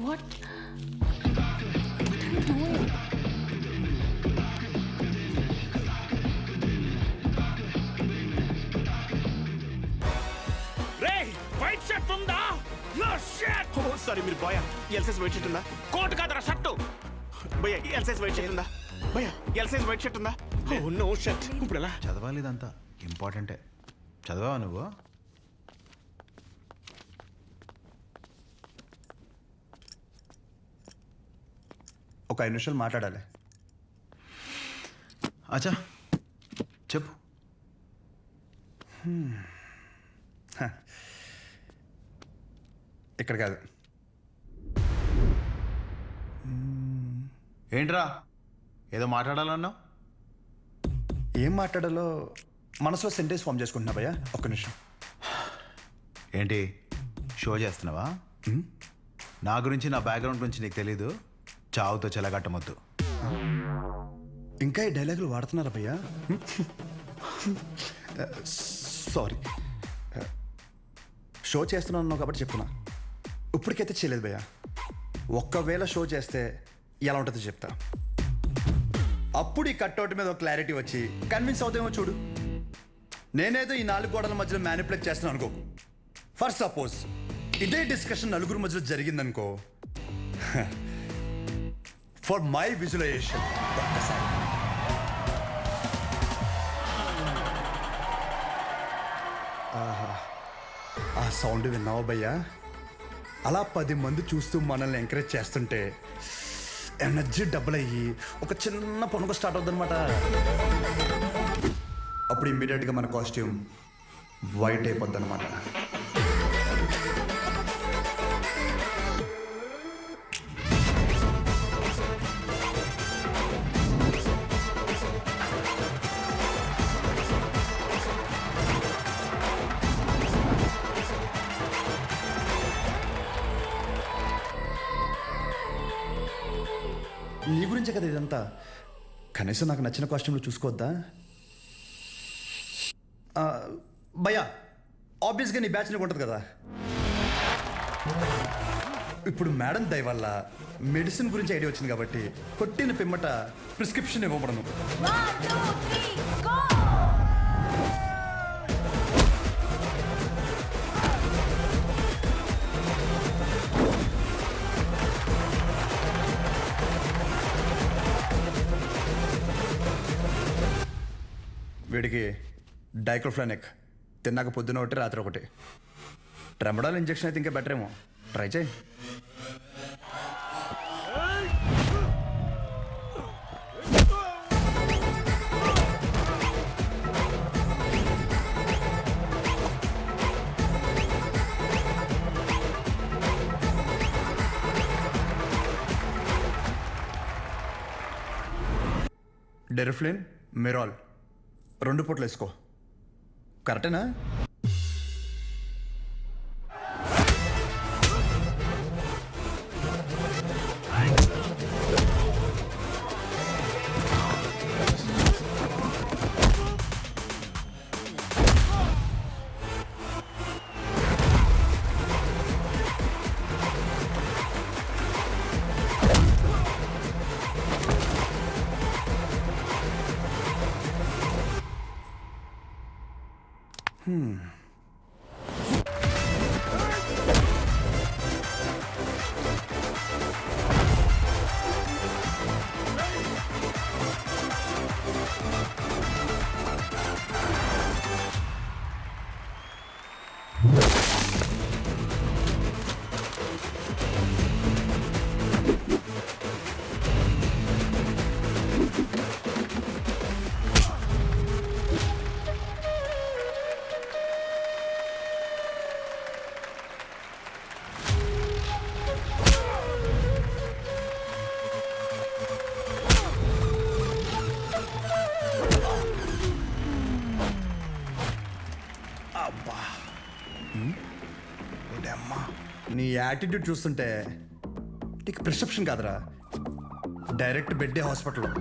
What? What are you doing? రేయ్ white shirt ఉందా? No shirt. Oh sorry మీరు boy L size white shirt ఉందా? Coat కాదరా shirt. భయ్య ఎల్ సైజ్ వైట్ షర్ట్ ఉందా? భయ్య ఎల్ సైజ్ వైట్ షర్ట్ ఉందా? Oh no shirt. ఇప్పుడు ఎలా? చదవాలి ఇదంతా ఇంపార్టెంటే. చదవా నువ్వు? ఒక 5 నిమిషాలు మాట్లాడాలి. అచ్చా చెప్పు. ఇక్కడ కాదు. ఏంట్రా ఏదో మాట్లాడాలన్నావు? ఏం మాట్లాడాలో మనసులో సెంటెన్స్ ఫామ్ చేసుకుంటున్నా భయ్యా. ఒక్క నిమిషం. ఏంటి షో చేస్తున్నావా? నా గురించి నా బ్యాక్గ్రౌండ్ గురించి నీకు తెలీదు? చావుతో చెలగట్టమొద్దు. ఇంకా ఈ డైలాగులు వాడుతున్నారా భయ్యా? సారీ. షో చేస్తున్నాను కాబట్టి చెప్తున్నా. ఇప్పటికైతే చేయలేదు భయ్యా. ఒక్కవేళ షో చేస్తే ఎలా ఉంటుందో చెప్తా. అప్పుడు ఈ కట్అవుట్ మీద ఒక క్లారిటీ వచ్చి కన్విన్స్ అవుతామో చూడు. నేనేదో ఈ 4 గోడల మధ్యలో మ్యానిపులేట్ చేస్తున్నాను అనుకో. ఫర్ సపోజ్ ఇదే డిస్కషన్ నలుగురు మధ్యలో జరిగిందనుకో, ఫర్ మై విజువలైజేషన్ ఒక్కసారి ఆ సౌండ్ విన్నావా భయ్యా? అలా 10 మంది చూస్తూ మనల్ని ఎంకరేజ్ చేస్తుంటే ఎనర్జీ డబుల్ అయ్యి ఒక చిన్న పొనుక స్టార్ట్ అవుతుంది అనమాట. అప్పుడు ఇమ్మీడియట్గా మన కాస్ట్యూమ్ వైట్ అయిపోద్ది అనమాట. నీ గురించే కదా ఇదంతా. కనీసం నాకు నచ్చిన కాస్ట్యూమ్లో చూసుకోవద్దా భయ్యా? ఆబ్వియస్గా నీ బ్యాచ్ నీకు ఉంటుంది కదా. ఇప్పుడు మేడం దయ వల్ల మెడిసిన్ గురించి ఐడియా వచ్చింది కాబట్టి కొట్టిన పిమ్మట ప్రిస్క్రిప్షన్ ఇవ్వబడను. వీడికి డైక్లోఫెనాక్ తిన్నాక పొద్దున ఒకటి రాత్రి ఒకటి. ట్రెమడాల్ ఇంజెక్షన్ అయితే ఇంకా బెటర్ ఏమో. ట్రై చేయి. డెరిఫ్లిన్, మెరాల్ 2 పూటలు వేసుకో. కరెక్టేనా? నీ యాటిట్యూడ్ చూస్తుంటే నీకు ప్రిస్క్రిప్షన్ కాదురా, డైరెక్ట్ బెడ్డే హాస్పిటల్లో.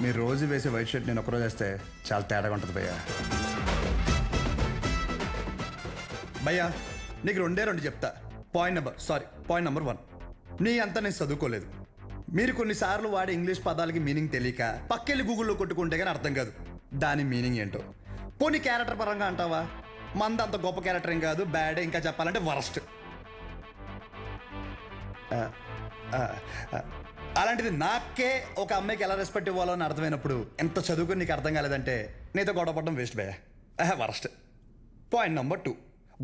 మీరు రోజు వేసే వైట్ షర్ట్ నేను ఒకరోజు వేస్తే చాలా తేడాగా ఉంటుంది భయ్యా. భయ్యా నీకు రెండు చెప్తా. పాయింట్ నెంబర్ 1, నీ అంతా నేను చదువుకోలేదు. మీరు కొన్నిసార్లు వాడే ఇంగ్లీష్ పదాలకి మీనింగ్ తెలియక పక్కెళ్ళి గూగుల్లో కొట్టుకుంటే కానీ అర్థం కాదు దాని మీనింగ్ ఏంటో. పోనీ క్యారెక్టర్ పరంగా అంటావా, మంది అంత గొప్ప క్యారెక్టర్ ఏం కాదు, బ్యాడ్, ఇంకా చెప్పాలంటే వరస్ట్. అలాంటిది నాకే ఒక అమ్మాయికి ఎలా రెస్పెక్ట్ ఇవ్వాలో అని అర్థమైనప్పుడు ఎంత చదువుకుని నీకు అర్థం కాలేదంటే నీతో గొడవ పడడం వేస్ట్ భయ్యా, వరస్ట్. పాయింట్ నెంబర్ 2,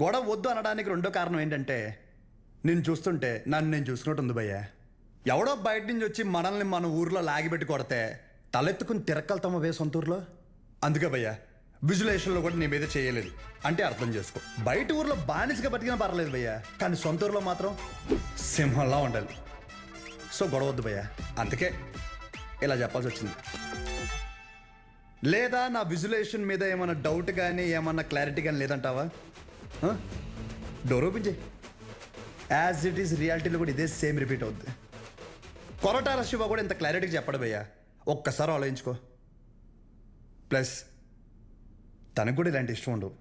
గొడవ వద్దు అనడానికి రెండో కారణం ఏంటంటే నేను చూస్తుంటే నన్ను నేను చూసుకున్నట్టు ఉంది భయ్యా. ఎవడో బయట నుంచి వచ్చి మనల్ని మన ఊర్లో లాగిపెట్టి కొడితే తలెత్తుకుని తిరక్కలుతామా వే సొంత ఊర్లో. అందుకే భయ్యా విజులేషన్లో కూడా నీ మీద చేయలేదు అంటే అర్థం చేసుకో. బయట ఊర్లో బానిసగా బతికినా పర్లేదు భయ్యా, కానీ సొంత ఊర్లో మాత్రం సింహంలా ఉండాలి. సో గొడవద్దు భయ్యా, అందుకే ఇలా చెప్పాల్సి వచ్చింది. లేదా నా విజులేషన్ మీద ఏమైనా డౌట్ కానీ ఏమన్నా క్లారిటీ కానీ లేదంటావా? డోర్ ఓపెన్ చేయి. యాజ్ ఇట్ ఈస్ రియాలిటీలో కూడా ఇదే సేమ్ రిపీట్ అవుద్ది. కొరటాల శివ కూడా ఇంత క్లారిటీగా చెప్పడు భయ్యా, ఒక్కసారి ఆలోచించుకో. ప్లస్ తనకు కూడా ఇలాంటి ఇష్టం ఉండవు.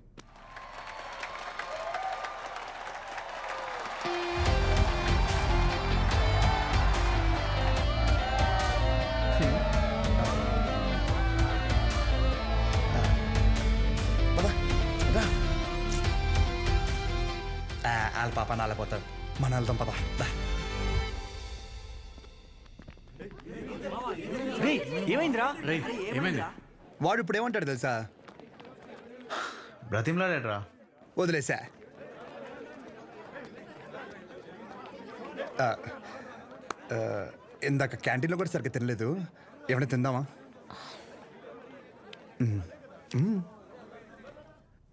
వాళ్ళ పాప నాలపోతాడు, మన వెళ్తాం పద. ఏమైందిరా? ఏమైంది? వాడు ఇప్పుడు ఏమంటాడు తెలుసా? బ్రతిమలాడేట్రా. వదిలేసా. ఇందాక క్యాంటీన్లో కూడా సరిగ్గా తినలేదు, ఏమైనా తిందామా?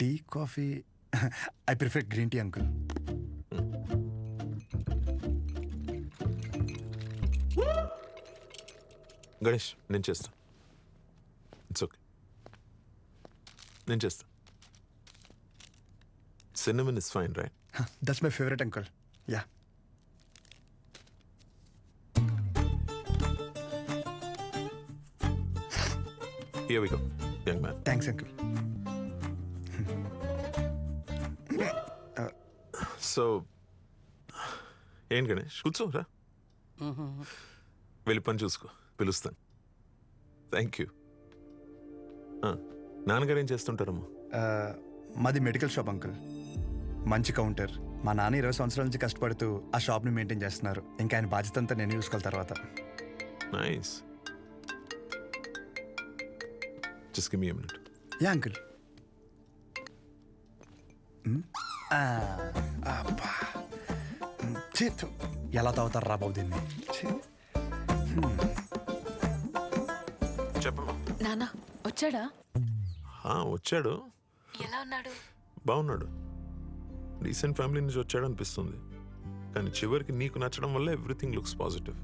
Tea, coffee? I prefer green tea uncle. Ganesh నేను చేస్తా. ఇట్స్ ఓకే, నేను చేస్తా. Cinnamon is fine right? That's my favourite uncle. Yeah. Here we go, young man. Thanks uncle. So ఏంటి గణేష్, కూర్చోరా. వెళ్ళి పని చూసుకో, పిలుస్తాను. Thank you. నాన్నగారు ఏం చేస్తుంటారమ్మా? మాది మెడికల్ షాప్ అంకుల్, మంచి కౌంటర్. మా నాన్న 20 సంవత్సరాల నుంచి కష్టపడుతూ ఆ షాప్ని మెయింటైన్ చేస్తున్నారు. ఇంకా ఆయన బాధ్యత అంతా నేను చూసుకోవాలి తర్వాత. Nice. Just give me a minute. Yeah uncle. ఎలా తాగుతారు రా బాబు దీన్ని? చెప్పమ్మా. నాన్న వచ్చాడా? వచ్చాడు. ఎలా ఉన్నాడు? బాగున్నాడు. రీసెంట్ ఫ్యామిలీ నుంచి వచ్చాడు అనిపిస్తుంది, కానీ చివరికి నీకు నచ్చడం వల్ల ఎవ్రీథింగ్ లుక్స్ పాజిటివ్.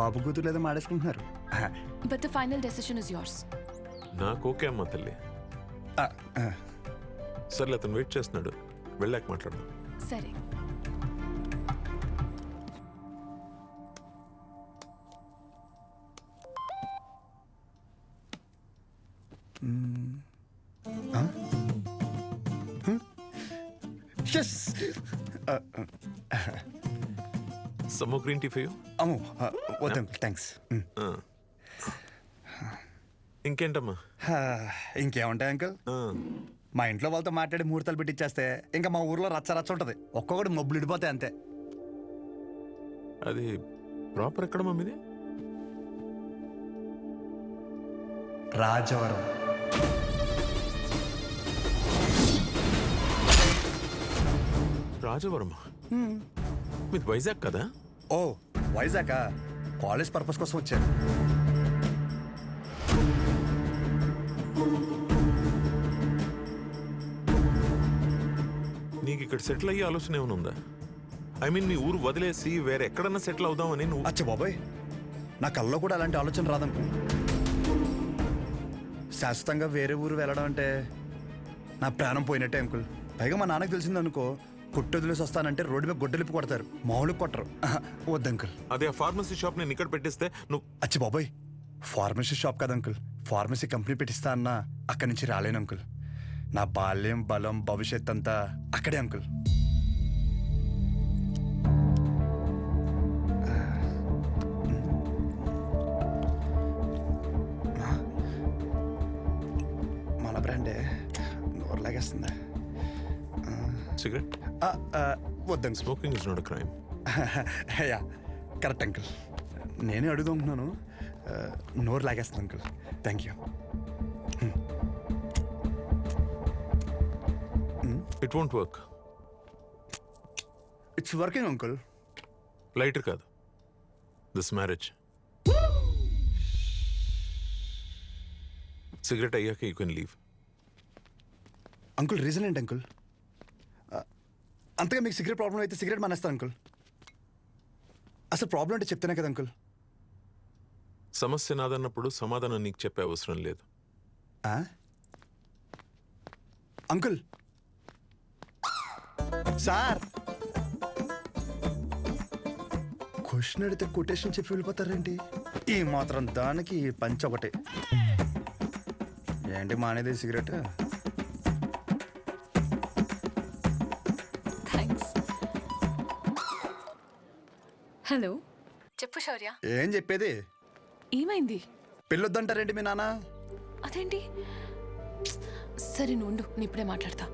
బాబు కూతురు లేదా మాడేసుకుంటున్నారు. But the final decision is yours. నాకు ఓకే అమ్మా తల్లి. సర్లే, అతను వెయిట్ చేస్తున్నాడు, వెళ్ళాక మాట్లాడదాం. సరే. Some more green tea for you? అమ్మో వద్దు అంకుల్, థ్యాంక్స్. ఇంకేంటమ్మా? ఇంకేముంటాయి అంకుల్, మా ఇంట్లో వాళ్ళతో మాట్లాడి ముహూర్తాలు పెట్టిచ్చేస్తే ఇంకా మా ఊర్లో రచ్చ రచ్చ ఉంటుంది. ఒక్కొక్కటి మబ్బులు ఇడిపోతాయి అంతే. అది ప్రాపర్ ఎక్కడమ్మా మీది? రాజవరం. రాజవరమా? మీది వైజాగ్ కదా? ఓ వైజాగ్, కాలేజ్ పర్పస్ కోసం వచ్చాను. నీకు ఇక్కడ సెటిల్ అయ్యే ఆలోచన ఏమైనా ఉందా? ఐ మీన్, మీ ఊరు వదిలేసి వేరే ఎక్కడన్నా సెటిల్ అవుదామని నువ్వు? అచ్చా బాబాయ్, నా కల్లో కూడా అలాంటి ఆలోచన రాదనుకో. శాశ్వతంగా వేరే ఊరు వెళ్ళడం అంటే నా ప్రాణం పోయినట్టే అంకుల్. పైగా మా నాన్నకు తెలిసిందనుకో కొట్టు వదిలేసి వస్తానంటే రోడ్డు మీద గొడ్డలిపి కొడతారు, మామూలు కొట్టరు. వద్దు అంకుల్. అదే ఆ ఫార్మసీ షాప్ నేను ఇక్కడ పెట్టిస్తే నువ్వు అచ్చి బాబాయ్, ఫార్మసీ షాప్ కదా అంకుల్, ఫార్మసీ కంపెనీ పెట్టిస్తా అన్నా అక్కడి నుంచి రాలేను అంకుల్. నా బాల్యం, బలం, భవిష్యత్ అంతా అక్కడే అంకుల్. మన బ్రాండే నోరు లాగేస్తుందా? సిగరెట్ వద్దు uncle. Smoking is not a crime. Yeah correct uncle. నేనే అడుగుతున్నాను, నోరు లాగేస్తుంది uncle. Thank you. It won't work. It's working uncle. Lighter కాదు, దిస్ మ్యారేజ్. సిగరెట్ అయ్యాక you can leave. Uncle reason ఏంటి అంకుల్? అంతగా మీకు సిగరెట్ ప్రాబ్లం అయితే సిగరెట్ మానేస్తాను అంకుల్. అసలు ప్రాబ్లం అంటే చెప్తేనే కదా అంకుల్. సమస్య నాదన్నప్పుడు సమాధానం నీకు చెప్పే అవసరం లేదు. అంకుల్ సార్, క్వశ్చన్ అడిగితే కొటేషన్ చెప్పి వెళ్ళిపోతారేంటి? ఈ మాత్రం దానికి ఈ పంచ్ ఒకటి ఏంటి మానేది సిగరెట్? థ్యాంక్స్. హలో, చెప్పు శౌర్య. ఏం చెప్పేది? ఏమైంది? పెళ్ళొద్దంటారేంటి మీ నాన్న? అదేంటి? సరే నుండు, నేను ఇప్పుడే మాట్లాడతా.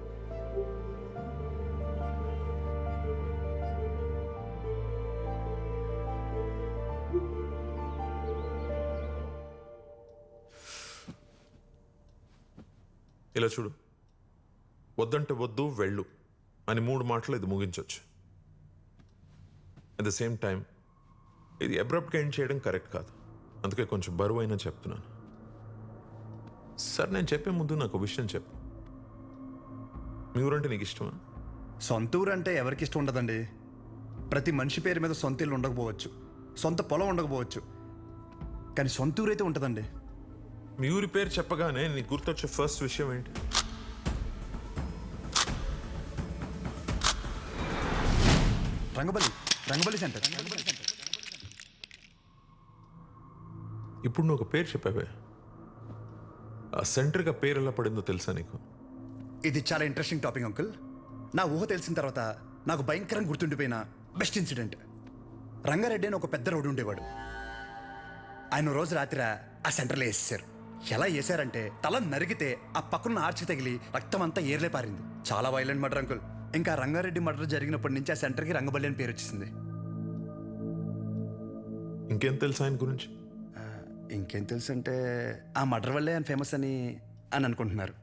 ఇలా చూడు, వద్దంటే వద్దు, వెళ్ళు అని 3 మాటలు ఇది ముగించవచ్చు. అట్ ద సేమ్ టైం ఇది అబ్రప్ట్గా ఎండ్ చేయడం కరెక్ట్ కాదు. అందుకే కొంచెం బరువు అయినా చెప్తున్నాను. సార్, నేను చెప్పే ముందు నాకు విషయం చెప్పు. మీ ఊరంటే నీకు ఇష్టమా? సొంత ఊరు అంటే ఎవరికి ఇష్టం ఉండదండి. ప్రతి మనిషి పేరు మీద సొంత ఇల్లు ఉండకపోవచ్చు, సొంత పొలం ఉండకపోవచ్చు, కానీ సొంత ఊరు అయితే ఉంటుందండి. మీ ఊరి పేరు చెప్పగానే నీకు గుర్తొచ్చే ఫస్ట్ విషయం ఏంటి? రంగబలి సెంటర్. ఇప్పుడు నువ్వు ఒక పేరు చెప్పావే, ఆ సెంటర్గా పేరు ఎలా పడిందో తెలుసా నీకు? ఇది చాలా ఇంట్రెస్టింగ్ టాపిక్ అంకుల్. నా ఊహ తెలిసిన తర్వాత నాకు భయంకరంగా గుర్తుండిపోయిన బెస్ట్ ఇన్సిడెంట్. రంగారెడ్డి అని ఒక పెద్ద రోడ్డు ఉండేవాడు. ఆయన రోజు రాత్రి ఆ సెంటర్లో వేసేసారు. ఎలా వేసారంటే తల నరిగితే ఆ పక్కన ఆర్చి తగిలి రక్తం అంతా ఏర్లే పారింది. చాలా వైలెంట్ మర్డర్ అంకుల్. ఇంకా రంగారెడ్డి మర్డర్ జరిగినప్పటి నుంచి ఆ సెంటర్కి రంగబల్లి అని పేరు వచ్చేసింది. ఇంకేం తెలుసా ఆయన గురించి? ఇంకేం తెలుసు అంటే ఆ మర్డర్ వల్లే ఆయన ఫేమస్ అని అనుకుంటున్నారు.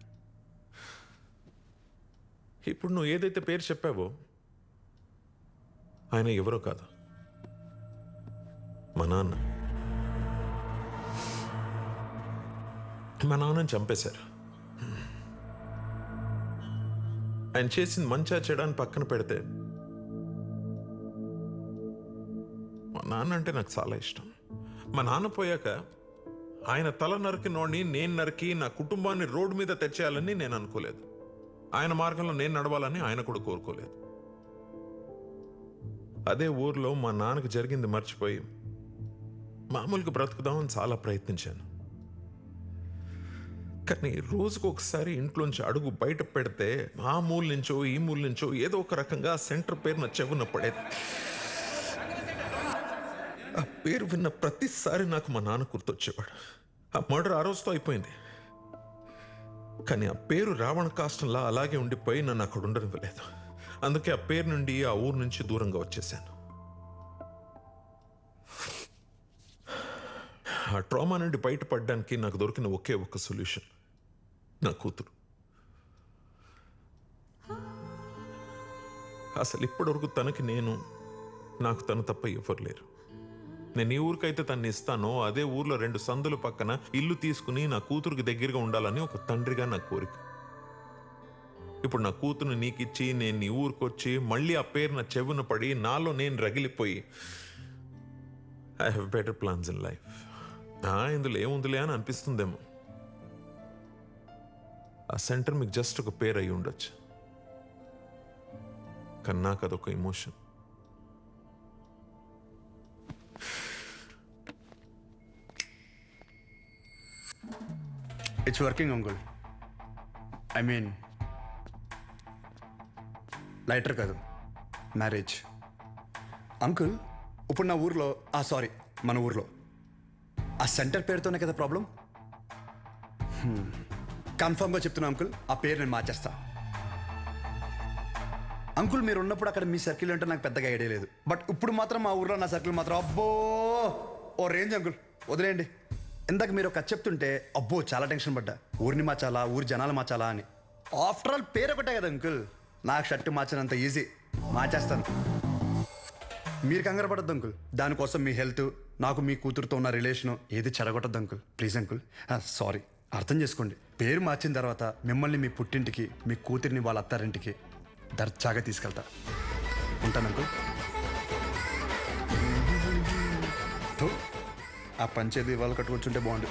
ఇప్పుడు నువ్వు ఏదైతే పేరు చెప్పావో ఆయన ఎవరో కాదు, మా నాన్న. మా నాన్నని చంపేశారు. ఆయన చేసింది మంచిగా చెడని పక్కన పెడితే మా నాన్న అంటే నాకు చాలా ఇష్టం. మా నాన్న పోయాక ఆయన తల నరికినోడిని నేను నరికి నా కుటుంబాన్ని రోడ్డు మీద తెచ్చేయాలని నేను అనుకోలేదు. ఆయన మార్గంలో నేను నడవాలని ఆయన కూడా కోరుకోలేదు. అదే ఊర్లో మా నాన్నకు జరిగింది మర్చిపోయి మామూలుగా బ్రతుకుదామని చాలా ప్రయత్నించాను. కానీ రోజుకు ఒకసారి ఇంట్లోంచి అడుగు బయట పెడితే ఆ మూల నుంచో ఈ మూల నుంచో ఏదో ఒక రకంగా సెంటర్ పేరు నా చెవున పడేది. ఆ పేరు విన్న ప్రతిసారి నాకు మా నాన్న గుర్తొచ్చేవాడు. ఆ మర్డర్ ఆ రోజుతో అయిపోయింది, కానీ ఆ పేరు రావణ కాష్టంలా అలాగే ఉండిపోయి నన్ను అక్కడ ఉండనివ్వలేదు. అందుకే ఆ పేరు నుండి ఆ ఊరు నుంచి దూరంగా వచ్చేసాను. ఆ ట్రామా నుండి బయటపడడానికి నాకు దొరికిన ఒకే ఒక్క సొల్యూషన్ నా కూతురు. అసలు ఇప్పటివరకు తనకి నాకు తను తప్ప ఎవరు లేరు. నేను ఏ ఊరికైతే తన్ని ఇస్తానో అదే ఊర్లో 2 సందుల పక్కన ఇల్లు తీసుకుని నా కూతురికి దగ్గరగా ఉండాలని ఒక తండ్రిగా నా కోరిక. ఇప్పుడు నా కూతురుని నీకిచ్చి నేను నీ ఊరికొచ్చి మళ్ళీ ఆ పేరు నా చెవున పడి నాలో నేను రగిలిపోయి I have better plans in life. ఇందులో ఏముందిలే అని అనిపిస్తుందేమో. ఆ సెంటర్ మీకు జస్ట్ ఒక పేరు అయి ఉండొచ్చు, కానీ నాకు అదొక emotion. It's working uncle. I mean lighter కాదు, మ్యారేజ్. అంకుల్ ఇప్పుడు నా ఊర్లో సారీ మన ఊర్లో ఆ సెంటర్ పేరుతోనే కదా ప్రాబ్లం. కన్ఫర్మ్గా చెప్తున్నా అంకుల్, ఆ పేరు నేను మార్చేస్తా. అంకుల్ మీరు ఉన్నప్పుడు అక్కడ మీ సర్కిల్ ఏంటో నాకు పెద్దగా ఐడియా లేదు, బట్ ఇప్పుడు మాత్రం మా ఊర్లో నా సర్కిల్ మాత్రం అబ్బో ఓ రేంజ్ అంకుల్. వదిలేయండి. ఇందాక మీరు ఒక చెప్తుంటే అబ్బో చాలా టెన్షన్ పడ్డా, ఊరిని మార్చాలా ఊరి జనాలు మార్చాలా అని. ఆఫ్టర్ ఆల్ పేరు ఒకటే కదా అంకుల్, నాకు షర్టు మార్చినంత ఈజీ, మార్చేస్తాను. మీరు కంగారు పడద్దు అంకుల్, దానికోసం మీ హెల్త్, నాకు మీ కూతురుతో ఉన్న రిలేషను ఏది చెడగొట్టద్దు అంకుల్, ప్లీజ్ అంకుల్. సారీ, అర్థం చేసుకోండి. పేరు మార్చిన తర్వాత మిమ్మల్ని మీ పుట్టింటికి, మీ కూతురిని వాళ్ళ అత్తారింటికి దర్జాగా తీసుకెళ్తా. ఉంటాను అంకుల్. ఆ పంచేది వాళ్ళు కట్టుకొచ్చుంటే బాగుండు.